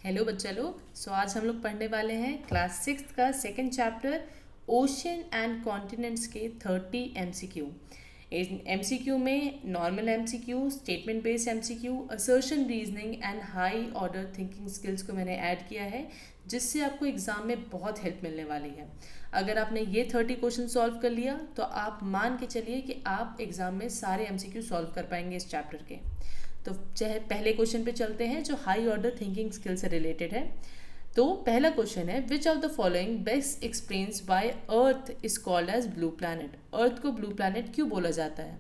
Hello बच्चा लोग। आज हम लोग पढ़ने वाले हैं क्लास 6 का second chapter ocean and continents के 30 एमसीक्यू। एमसीक्यू में normal MCQ, statement based MCQ, assertion, reasoning and high order thinking skills को मैंने ऐड किया है, जिससे आपको एग्जाम में बहुत हेल्प मिलने वाली है। अगर आपने ये 30 क्वेश्चन सॉल्व कर लिया तो आप मान के चलिए कि आप एग्जाम में सारे एमसीक्यू सॉल्व कर पाएंगे इस चैप्टर के। तो चाहे पहले क्वेश्चन पे चलते हैं जो हाई ऑर्डर थिंकिंग स्किल से रिलेटेड है। तो पहला क्वेश्चन है, which of the following best explains why earth is called as blue planet. Earth को ब्लू प्लैनेट क्यों बोला जाता है?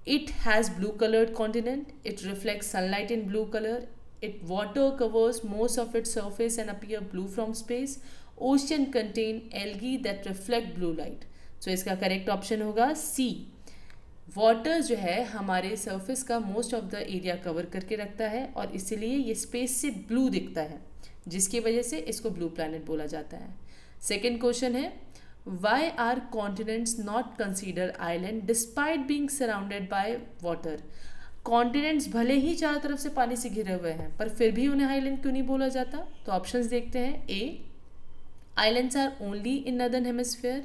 It has blue coloured continent, it reflects sunlight in blue colour, it water covers most of its surface and appear blue from space, ocean contain algae that reflect blue light. So इसका correct option होगा सी। Water जो है हमारे surface का most of the area cover करके रखता है और इसीलिए ये स्पेस से ब्लू दिखता है, जिसकी वजह से इसको ब्लू प्लैनेट बोला जाता है। सेकेंड क्वेश्चन है, why are continents not considered island despite being surrounded by water. Continents भले ही चारों तरफ से पानी से घिरे हुए हैं पर फिर भी उन्हें आइलैंड क्यों नहीं बोला जाता? तो ऑप्शंस देखते हैं। ए, islands are only in northern hemisphere.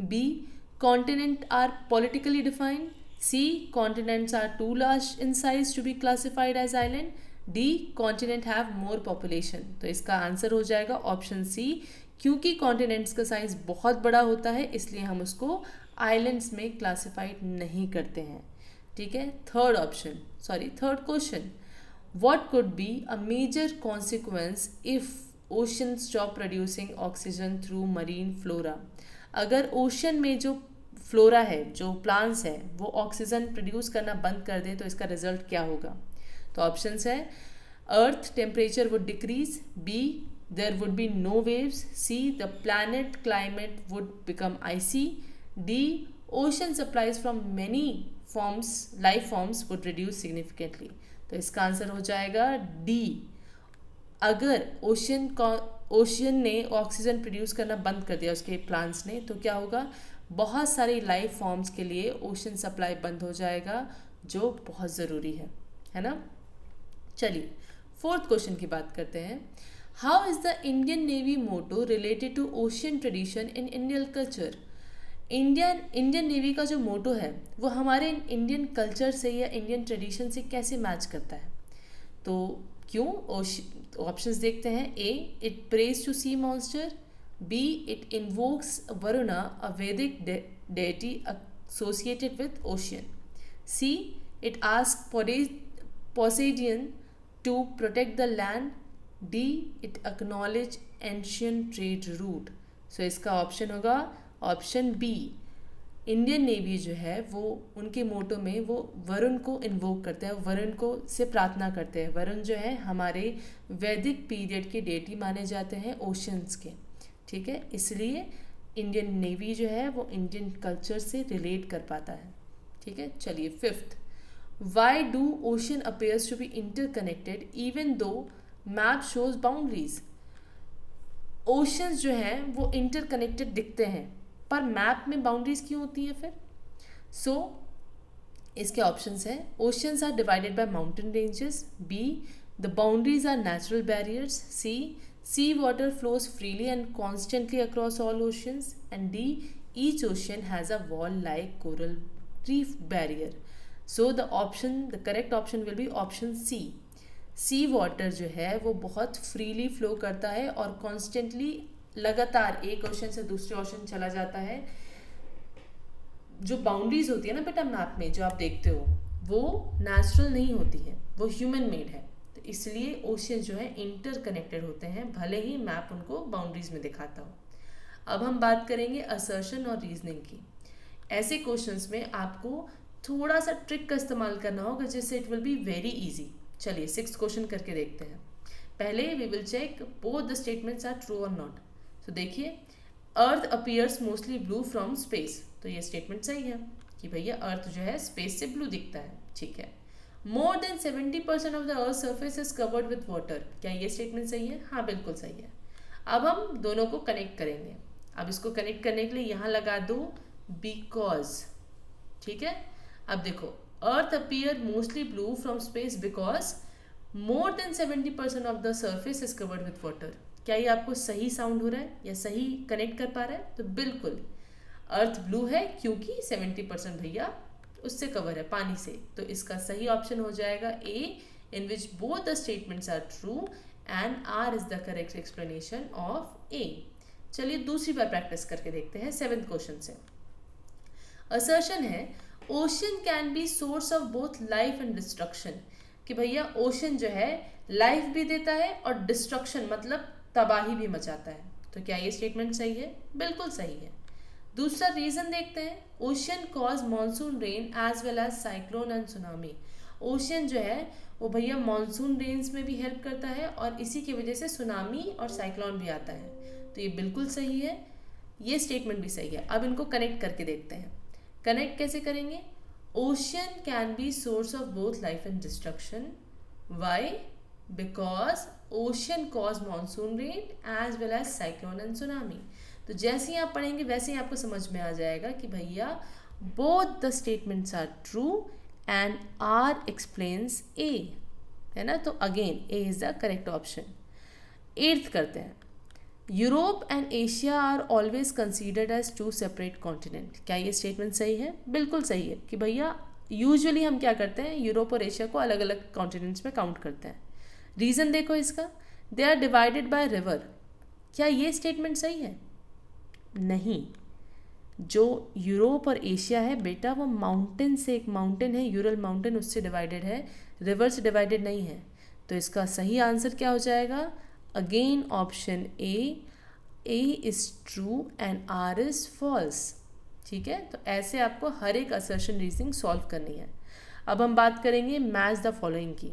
B, continents are politically defined. C, continents are too large in size to be classified as island. D, continent have more population. तो इसका आंसर हो जाएगा ऑप्शन सी, क्योंकि continents का size बहुत बड़ा होता है इसलिए हम उसको आइलैंड्स में क्लासिफाइड नहीं करते हैं। ठीक है, third question, what could be a major consequence if ocean stop producing oxygen through marine flora। अगर ओशन में जो फ्लोरा है, जो प्लांट्स है, वो ऑक्सीजन प्रोड्यूस करना बंद कर दे तो इसका रिजल्ट क्या होगा? तो ऑप्शंस है, earth temperature would decrease, B there would be no waves, C the planet climate would become icy, D ocean supplies from many forms life forms would reduce significantly. तो इसका आंसर हो जाएगा D. अगर ocean ने oxygen produce करना बंद कर दिया उसके प्लांट्स ने, तो क्या होगा? बहुत सारी लाइफ फॉर्म्स के लिए ओशन सप्लाई बंद हो जाएगा, जो बहुत ज़रूरी है ना। चलिए फोर्थ क्वेश्चन की बात करते हैं। How is the Indian navy motto related to ocean tradition in Indian culture. Indian navy का जो मोटो है वो हमारे इंडियन कल्चर से या इंडियन ट्रेडिशन से कैसे मैच करता है? तो क्यों? ऑप्शंस देखते हैं। A, it praise to sea monster, B it invokes Varuna a Vedic deity associated with ocean, C it ask Poseidon to protect the land, D it acknowledge ancient trade route. So इसका option होगा option B. Indian navy जो है वो उनके मोटो में वो वरुण को invoke करते हैं, वरुण को से प्रार्थना करते हैं। वरुण जो है हमारे वैदिक पीरियड के डेटी माने जाते हैं ओशंस के। ठीक है, इसलिए इंडियन नेवी जो है वो इंडियन कल्चर से रिलेट कर पाता है। ठीक है, चलिए fifth, why do ocean appears to be interconnected even though map shows boundaries. Oceans जो हैं वो इंटरकनेक्टेड दिखते हैं पर मैप में बाउंड्रीज क्यों होती हैं फिर? सो इसके ऑप्शंस हैं, oceans are divided by mountain ranges, B the boundaries are natural barriers, C water flows freely and constantly across all oceans, and D each ocean has a wall like coral reef barrier. So the correct option will be option C water जो है वो बहुत freely flow करता है और constantly लगातार एक ocean से दूसरे ओशन चला जाता है। जो बाउंड्रीज होती है ना बेटा मैप में जो आप देखते हो वो नेचुरल नहीं होती है, वो ह्यूमन मेड है। तो इसलिए ओशन जो है इंटरकनेक्टेड होते हैं, भले ही मैप उनको बाउंड्रीज में दिखाता हो। अब हम बात करेंगे असर्शन और रीजनिंग की। ऐसे क्वेश्चंस में आपको थोड़ा सा ट्रिक का इस्तेमाल करना होगा जिससे it will be very easy. चलिए सिक्स क्वेश्चन करके देखते हैं। पहले we will check both the statements are true और नॉट। तो देखिए, earth appears mostly blue from space, तो ये स्टेटमेंट सही है कि भैया अर्थ जो है स्पेस से ब्लू दिखता है। ठीक है, मोर than 70% of the earth surface is covered with water, क्या ये स्टेटमेंट सही है? हाँ बिल्कुल सही है। अब हम दोनों को कनेक्ट करेंगे। अब इसको कनेक्ट करने के लिए यहाँ लगा दो बिकॉज। ठीक है, अब देखो, earth appear mostly blue from space because more than 70% of the surface is covered with water. क्या ये आपको सही साउंड हो रहा है या सही कनेक्ट कर पा रहा है? तो बिल्कुल अर्थ ब्लू है क्योंकि 70% भैया उससे कवर है, पानी से। तो इसका सही ऑप्शन हो जाएगा A, in which both the statements are true and R is the correct explanation of A. चलिए दूसरी बार प्रैक्टिस करके देखते हैं 7th क्वेश्चन से। असर्शन है ocean can be source of both life and destruction, कि भैया ओशन जो है लाइफ भी देता है और डिस्ट्रक्शन मतलब तबाही भी मचाता है। तो क्या ये स्टेटमेंट सही है? बिल्कुल सही है। दूसरा रीजन देखते हैं, ocean cause monsoon rain as well as cyclone and tsunami. Ocean जो है वो भैया मानसून रेन्स में भी हेल्प करता है और इसी की वजह से सुनामी और साइक्लोन भी आता है। तो ये बिल्कुल सही है, ये स्टेटमेंट भी सही है। अब इनको कनेक्ट करके देखते हैं। कनेक्ट कैसे करेंगे? Ocean can be source of both life and destruction. Why? Because ocean cause monsoon rain as well as cyclone and tsunami. तो जैसे ही आप पढ़ेंगे वैसे ही आपको समझ में आ जाएगा कि भैया both the statements are true and R explains A, है ना। तो again A is the correct option. 8th करते हैं। Europe and Asia are always considered as 2 separate continent. क्या ये स्टेटमेंट सही है? बिल्कुल सही है कि भैया यूजुअली हम क्या करते हैं, यूरोप और एशिया को अलग अलग कॉन्टिनेंट्स में काउंट करते हैं। रीज़न देखो इसका, they are divided by river. क्या ये स्टेटमेंट सही है? नहीं। जो यूरोप और एशिया है बेटा वो माउंटेन से, एक माउंटेन है यूरल माउंटेन, उससे डिवाइडेड है, रिवर से डिवाइडेड नहीं है। तो इसका सही आंसर क्या हो जाएगा? Again option A is true and R is false. ठीक है, तो ऐसे आपको हर एक असर्शन रीजनिंग सॉल्व करनी है। अब हम बात करेंगे मैच द फॉलोइंग की।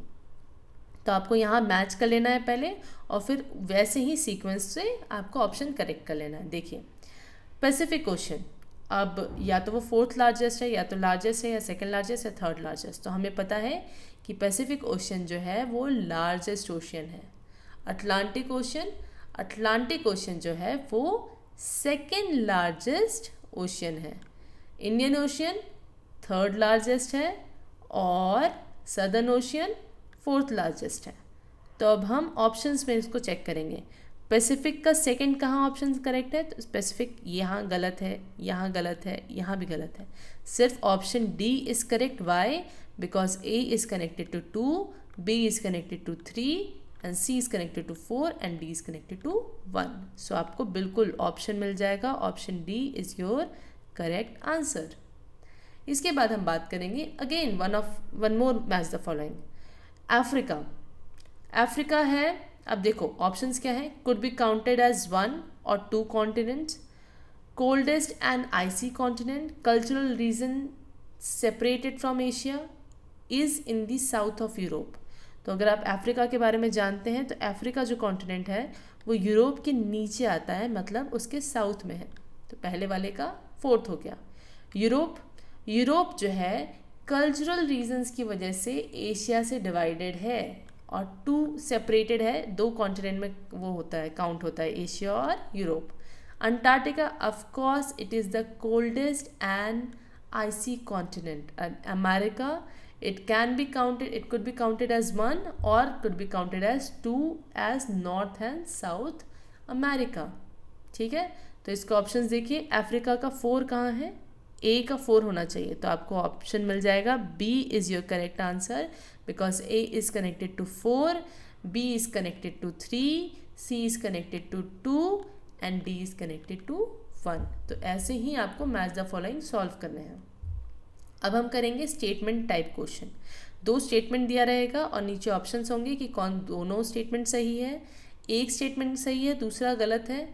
तो आपको यहाँ मैच कर लेना है पहले और फिर वैसे ही सीक्वेंस से आपको ऑप्शन करेक्ट कर लेना है। देखिए पैसिफिक ओशन, अब या तो वो 4th लार्जेस्ट है, या तो लार्जेस्ट है, या 2nd लार्जेस्ट, या 3rd लार्जेस्ट। तो हमें पता है कि पैसिफिक ओशन जो है वो लार्जेस्ट ओशन है। अटलांटिक ओशन जो है वो 2nd लार्जेस्ट ओशन है। इंडियन ओशन 3rd लार्जेस्ट है और सदर्न ओशन 4th लार्जेस्ट है। तो अब हम ऑप्शंस में इसको चेक करेंगे। पैसिफिक का 2nd कहाँ ऑप्शन करेक्ट है? तो पैसिफिक यहाँ गलत है, यहाँ गलत है, यहाँ भी गलत है। सिर्फ option D is correct. Why? Because A is connected to 2, B is connected to 3 and C is connected to 4 and D is connected to 1। So आपको बिल्कुल ऑप्शन मिल जाएगा, option D is your correct answer. इसके बाद हम बात करेंगे again one more match the following. Africa है। अब देखो ऑप्शंस क्या है, कुड बी काउंटेड एज 1 और 2 continents, coldest and icy continent, cultural region separated from Asia, is in the south of Europe. तो अगर आप अफ्रीका के बारे में जानते हैं तो अफ्रीका जो कॉन्टिनेंट है वो यूरोप के नीचे आता है, मतलब उसके साउथ में है। तो पहले वाले का 4th हो गया। यूरोप जो है कल्चरल रीजन्स की वजह से एशिया से डिवाइडेड है और 2 सेपरेटेड है, 2 कॉन्टिनेंट में वो होता है, काउंट होता है, एशिया और Europe. Antarctica of course it is the coldest and icy continent. And America it could be counted as 1 or could be counted as 2 as North and South America। ठीक है, तो इसका ऑप्शंस देखिए। Africa का 4 कहाँ है? ए का 4 होना चाहिए, तो आपको ऑप्शन मिल जाएगा B is your correct answer, because A is connected to 4, B is connected to 3, C is connected to 2 and D is connected to 1। तो ऐसे ही आपको मैच द फॉलोइंग सॉल्व करने हैं। अब हम करेंगे स्टेटमेंट टाइप क्वेश्चन। 2 स्टेटमेंट दिया रहेगा और नीचे ऑप्शंस होंगे कि कौन दोनों स्टेटमेंट सही है, एक स्टेटमेंट सही है दूसरा गलत है,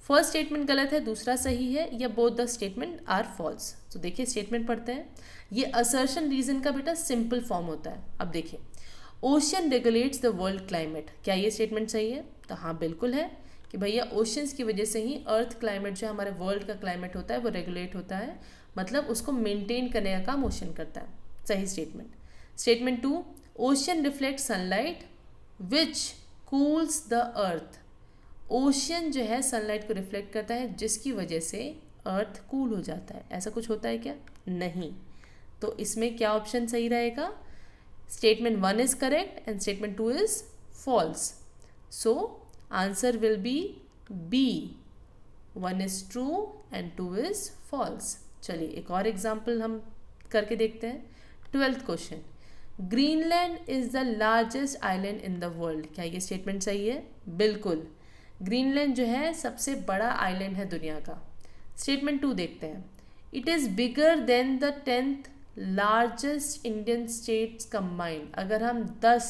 फर्स्ट स्टेटमेंट गलत है दूसरा सही है, या both the statement are false. तो देखिए स्टेटमेंट पढ़ते हैं। ये असर्शन रीजन का बेटा सिंपल फॉर्म होता है। अब देखिए ocean regulates the world climate. क्या ये स्टेटमेंट सही है? तो हाँ बिल्कुल है कि भैया ओशंस की वजह से ही अर्थ क्लाइमेट जो हमारे वर्ल्ड का क्लाइमेट होता है वो रेगुलेट होता है, मतलब उसको मेंटेन करने का काम ओशन करता है। सही statement. Statement 2, ocean reflect sunlight which cools the earth. Ocean जो है सनलाइट को रिफ्लेक्ट करता है जिसकी वजह से अर्थ कूल हो जाता है। ऐसा कुछ होता है क्या? नहीं। तो इसमें क्या ऑप्शन सही रहेगा? Statement 1 is correct and statement 2 is false. So answer will be B. 1 is true and 2 is false. चलिए एक और एग्जाम्पल हम करके देखते हैं. 12th question. Greenland is the largest island in the world. क्या ये स्टेटमेंट सही है? बिल्कुल. ग्रीनलैंड जो है सबसे बड़ा आइलैंड है दुनिया का. स्टेटमेंट 2 देखते हैं. It is bigger than the 10th largest Indian states combined. अगर हम 10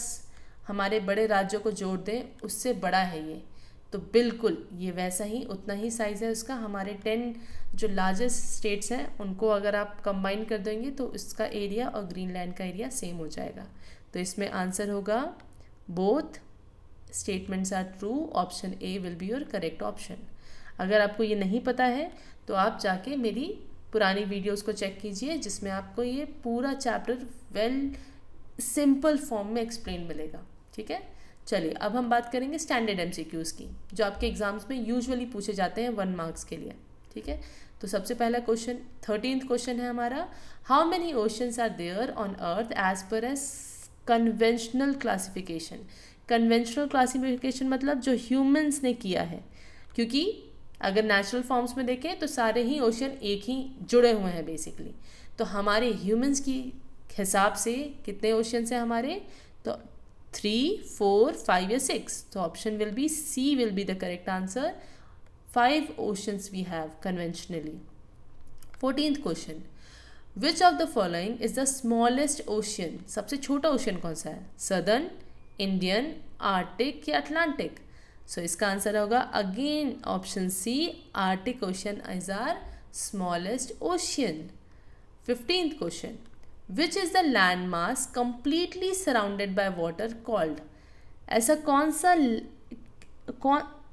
हमारे बड़े राज्यों को जोड़ दें उससे बड़ा है ये. तो बिल्कुल ये वैसा ही उतना ही साइज़ है उसका. हमारे 10 जो लार्जेस्ट स्टेट्स हैं उनको अगर आप कंबाइन कर देंगे तो इसका एरिया और ग्रीनलैंड का एरिया सेम हो जाएगा. तो इसमें आंसर होगा both statements are true. Option A will be your correct option. अगर आपको ये नहीं पता है तो आप जाके मेरी पुरानी वीडियोस को चेक कीजिए जिसमें आपको ये पूरा चैप्टर वेल सिंपल फॉर्म में एक्सप्लेन मिलेगा. ठीक है. चलिए अब हम बात करेंगे स्टैंडर्ड एमसीक्यूज़ की जो आपके एग्जाम्स में यूजुअली पूछे जाते हैं 1 मार्क्स के लिए. ठीक है. तो सबसे पहला क्वेश्चन 13th क्वेश्चन है हमारा. How many oceans are there on earth as per as conventional classification. Conventional classification मतलब जो ह्यूमंस ने किया है, क्योंकि अगर नेचुरल फॉर्म्स में देखें तो सारे ही ओशन एक ही जुड़े हुए हैं बेसिकली. तो हमारे ह्यूमंस की हिसाब से कितने ओशंस हैं हमारे? तो 3, 4, 5 या 6. तो option will be C will be the correct answer. 5 oceans we have conventionally. 14th question. Which of the following is the smallest ocean? सबसे छोटा ओशन कौन सा है? सदर्न, इंडियन, आर्टिक या अटलांटिक? सो इसका आंसर होगा again option C. Arctic ocean is our smallest ocean. 15th question. Which is the land mass completely surrounded by water called? ऐसा कौन सा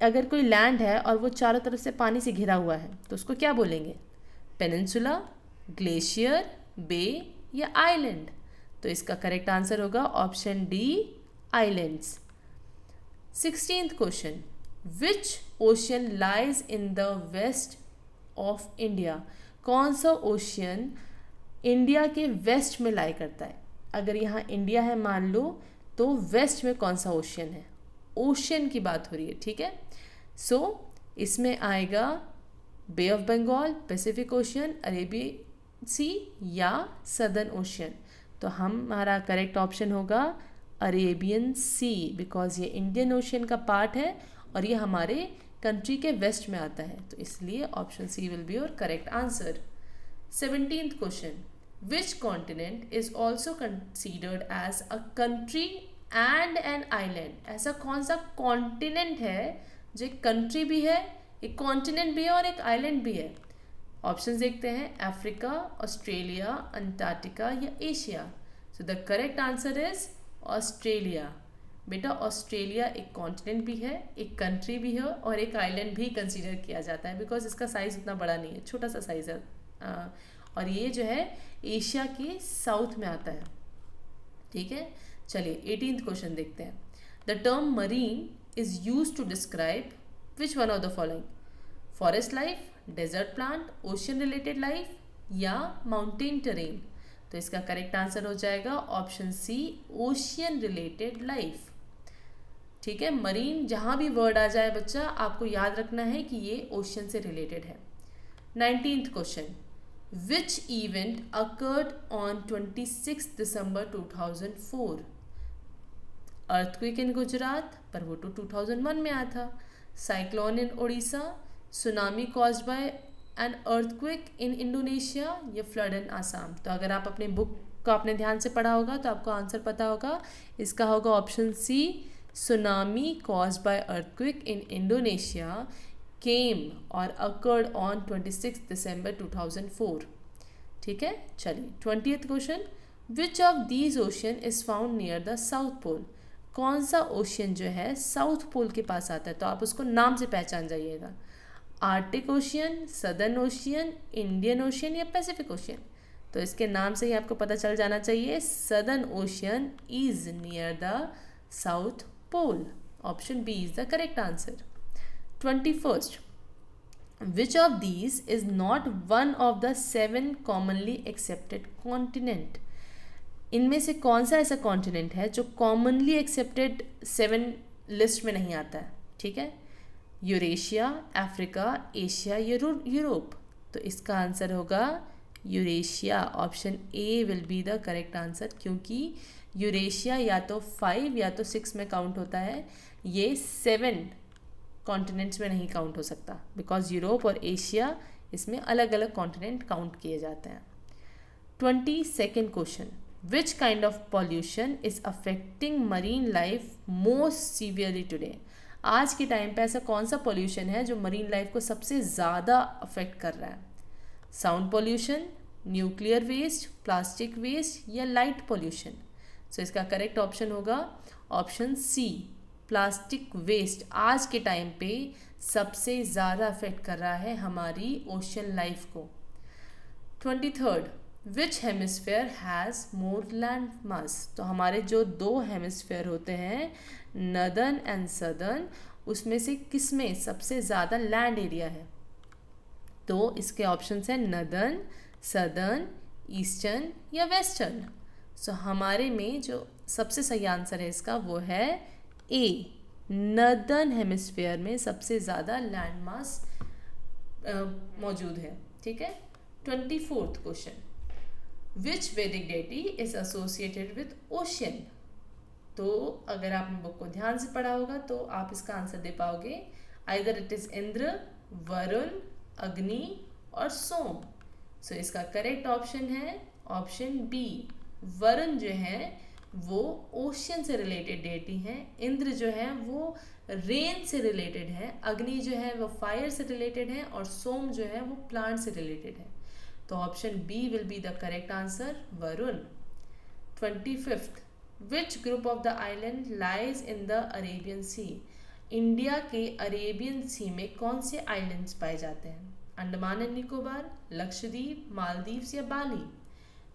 अगर कोई लैंड है और वो चारों तरफ से पानी से घिरा हुआ है तो उसको क्या बोलेंगे? पेनिनसुला, ग्लेशियर, बे या आइलैंड? तो इसका करेक्ट आंसर होगा option D, islands. 16th question. Which ocean lies in the west of India? कौन सा ओशियन इंडिया के वेस्ट में लाई करता है? अगर यहाँ इंडिया है मान लो तो वेस्ट में कौन सा ओशियन है? ओशियन की बात हो रही है. ठीक है. सो इसमें आएगा bay of Bengal, Pacific Ocean, Arabian Sea या सदर्न ओशियन. तो हमारा करेक्ट ऑप्शन होगा अरेबियन सी, बिकॉज ये इंडियन ओशियन का पार्ट है और ये हमारे कंट्री के वेस्ट में आता है. तो इसलिए option C will be your correct answer. 17th question. Which continent is also considered as a country and an island? ऐसा कौन सा कॉन्टिनेंट है जो एक कंट्री भी है, एक कॉन्टिनेंट भी है और एक आइलैंड भी है? ऑप्शंस देखते हैं. अफ्रीका, ऑस्ट्रेलिया, अंटार्कटिका या Asia? So the correct answer is Australia. बेटा ऑस्ट्रेलिया एक कॉन्टिनेंट भी है, एक कंट्री भी है और एक आइलैंड भी कंसीडर किया जाता है बिकॉज इसका साइज़ उतना बड़ा नहीं है, छोटा सा साइज़ है. और ये जो है एशिया के साउथ में आता है. ठीक है. चलिए 18th क्वेश्चन देखते हैं. The term marine is use to describe which one of the following? Forest life, desert plant, ocean related life या माउंटेन टेरेन? तो इसका करेक्ट आंसर हो जाएगा option C, ocean related life. ठीक है. मरीन जहाँ भी वर्ड आ जाए बच्चा आपको याद रखना है कि ये ओशियन से रिलेटेड है. 19th question. Which event occurred on 26 December 2004? Earthquake इन गुजरात, पर वो तो 2001 में आया था. Cyclone in Orissa, tsunami caused bye an earthquake in Indonesia या फ्लड इन आसाम? तो अगर आप अपने बुक को आपने ध्यान से पढ़ा होगा तो आपको आंसर पता होगा. इसका होगा option C, tsunami caused by earthquake in Indonesia came or occurred on 26 December 2004. ठीक है. चलिए 20th question. Which of these ocean is found near the south pole? कौन सा ओशियन जो है साउथ पोल के पास आता है? तो आप उसको नाम से पहचान जाइएगा. Arctic ocean, southern ocean, Indian ocean या पैसिफिक ओशियन? तो इसके नाम से ही आपको पता चल जाना चाहिए. Southern ocean is near the south pole. Option B is the correct answer. 21st. Which of these is not one of the 7 commonly accepted continent? इनमें से कौन सा ऐसा कॉन्टिनेंट है जो कॉमनली एक्सेप्टेड 7 लिस्ट में नहीं आता है? ठीक है, यूरेशिया, अफ्रीका, एशिया, यूरोप। तो इसका आंसर होगा Eurasia. Option A will be the correct answer, क्योंकि यूरेशिया या तो 5 या तो 6 में काउंट होता है, ये 7 कॉन्टिनेंट्स में नहीं काउंट हो सकता, बिकॉज यूरोप और एशिया इसमें अलग अलग कॉन्टिनेंट काउंट किए जाते हैं। 22nd question, which kind of pollution is affecting marine life most severely today? आज के टाइम पे ऐसा कौन सा पॉल्यूशन है जो मरीन लाइफ को सबसे ज़्यादा अफेक्ट कर रहा है? Sound pollution, nuclear waste, plastic waste या लाइट पॉल्यूशन? सो इसका करेक्ट ऑप्शन होगा ऑप्शन सी, प्लास्टिक वेस्ट आज के टाइम पे सबसे ज़्यादा अफेक्ट कर रहा है हमारी ओशन लाइफ को। 23rd, which hemisphere has more land mass? तो हमारे जो 2 हेमिस्फेयर होते हैं, नर्दर्न एंड सदर्न, उसमें से किस में सबसे ज़्यादा लैंड एरिया है? तो इसके ऑप्शंस हैं नर्दर्न, सदर्न, ईस्टर्न या वेस्टर्न। सो हमारे में जो सबसे सही आंसर है इसका वो है ए, नर्दर्न हेमिस्फेयर में सबसे ज़्यादा लैंड मास मौजूद है। ठीक है। 24th क्वेश्चन, विच वैदिक deity is associated with ocean? तो अगर आपने बुक को ध्यान से पढ़ा होगा तो आप इसका आंसर दे पाओगे, either it is Indra, Varun, अग्नि और सोम। सो इसका करेक्ट ऑप्शन है ऑप्शन बी, वरुण जो है वो ओशियन से रिलेटेड डेटी हैं, इंद्र जो है वो रेन से रिलेटेड है, अग्नि जो है वो फायर से रिलेटेड है और सोम जो है वो प्लांट से रिलेटेड है। तो option B will be the correct answer, Varun. 25th, which group of the island lies in the Arabian Sea? India के अरेबियन सी में कौन से आइलैंड्स पाए जाते हैं? अंडमान एंड निकोबार, लक्षद्वीप, मालदीव्स या बाली?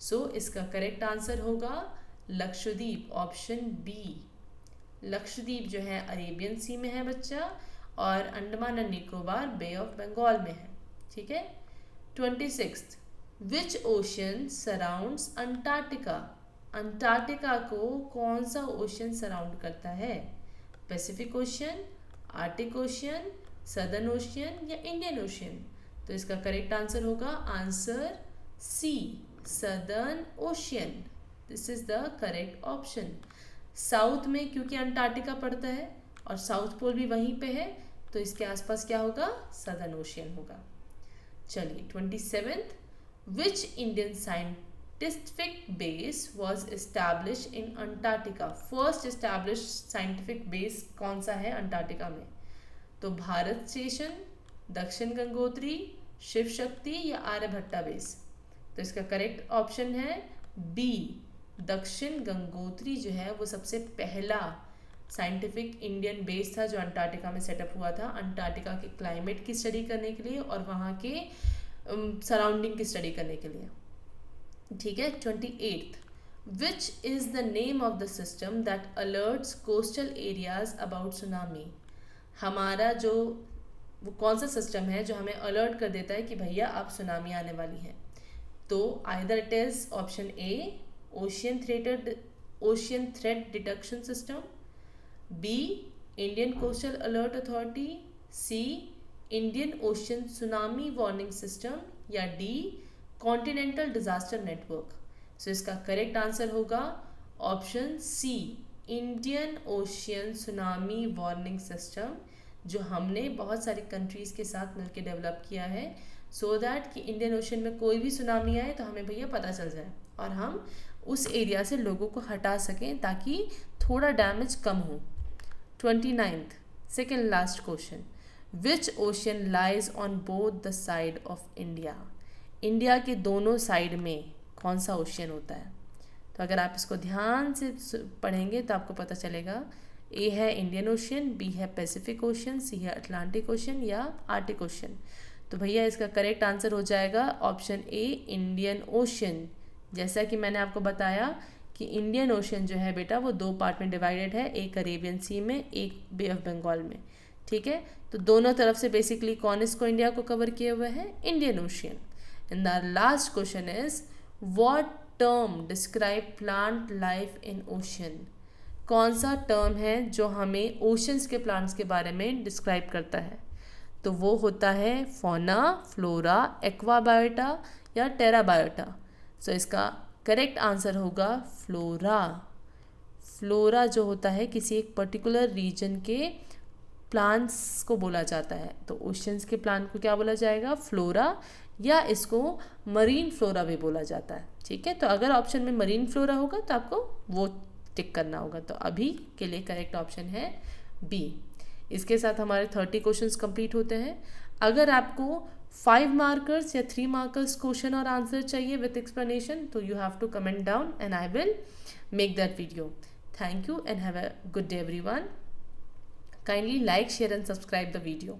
सो इसका करेक्ट आंसर होगा लक्षद्वीप, ऑप्शन बी। लक्षद्वीप जो है अरेबियन सी में है बच्चा, और Andaman and Nicobar bay of Bengal में है। ठीक है। 26th, which ocean surrounds Antarctica? Antarctica को कौन सा ओशन सराउंड करता है? Pacific ocean, Arctic ocean, Southern ocean या इंडियन ओशन? तो इसका करेक्ट आंसर होगा answer C, Southern ocean. This is the correct option. South में क्योंकि अंटार्कटिका पड़ता है और साउथ पोल भी वहीं पे है, तो इसके आसपास क्या होगा? सदर्न ओशियन होगा। चलिए 27th, which Indian scientific base was establish in Antarctica? First establish scientific base कौन सा है अंटार्कटिका में? तो भारत स्टेशन, दक्षिण गंगोत्री, शिव शक्ति या आर्यभट्टा बेस? तो इसका करेक्ट ऑप्शन है बी, दक्षिण गंगोत्री जो है वो सबसे पहला साइंटिफिक इंडियन बेस था जो अंटार्कटिका में सेटअप हुआ था, अंटार्कटिका के क्लाइमेट की स्टडी करने के लिए और वहाँ के सराउंडिंग की स्टडी करने के लिए। ठीक है। 28th, which is the name of the system that alerts coastal areas about tsunami? हमारा जो वो कौन सा सिस्टम है जो हमें अलर्ट कर देता है कि भैया अब सुनामी आने वाली है? तो either it is option A, ocean threat detection system, B, Indian coastal alert authority, C, Indian ocean tsunami warning system या D, continental disaster network? So इसका करेक्ट आंसर होगा option C, Indian ocean tsunami warning system, जो हमने बहुत सारी countries के साथ मिलकर डेवलप किया है सो दैट कि इंडियन ओशन में कोई भी सुनामी आए तो हमें भैया पता चल जाए और हम उस एरिया से लोगों को हटा सकें ताकि थोड़ा डैमेज कम हो। 29th, second last question, which ocean lies on both the side of India? India के दोनों साइड में कौन सा ओशियन होता है? तो अगर आप इसको ध्यान से पढ़ेंगे तो आपको पता चलेगा, ए है इंडियन ओशियन, बी है पैसिफिक ओशियन, सी है अटलांटिक ओशियन या आर्टिक ओशियन? तो भैया इसका करेक्ट आंसर हो जाएगा ऑप्शन ए, इंडियन ओशियन। जैसा कि मैंने आपको बताया कि इंडियन ओशियन जो है बेटा वो 2 पार्ट में डिवाइडेड है, एक अरेबियन सी में, एक बे ऑफ बंगाल में। ठीक है। तो दोनों तरफ से बेसिकली कौन इसको इंडिया को कवर किए हुए हैं? Indian ocean. And the last question is, what term describe plant life in ocean? कौन सा टर्म है जो हमें ओशंस के प्लांट्स के बारे में डिस्क्राइब करता है? तो वो होता है फौना, फ्लोरा, एक्वाबायोटा या टेराबायोटा। सो इसका करेक्ट आंसर होगा फ्लोरा। फ्लोरा जो होता है किसी एक पर्टिकुलर रीजन के प्लांट्स को बोला जाता है। तो ओशंस के प्लांट को क्या बोला जाएगा? फ्लोरा, या इसको मरीन फ्लोरा भी बोला जाता है। ठीक है, तो अगर ऑप्शन में मरीन फ्लोरा होगा तो आपको वो टिक करना होगा। तो अभी के लिए करेक्ट ऑप्शन है बी। इसके साथ हमारे 30 क्वेश्चंस कंप्लीट होते हैं। अगर आपको 5 मार्कर्स या 3 मार्कर्स क्वेश्चन और आंसर चाहिए विथ एक्सप्लेनेशन, तो you have to comment down and I will make that video. Thank you and have a good day everyone. Kindly like, share and subscribe the video.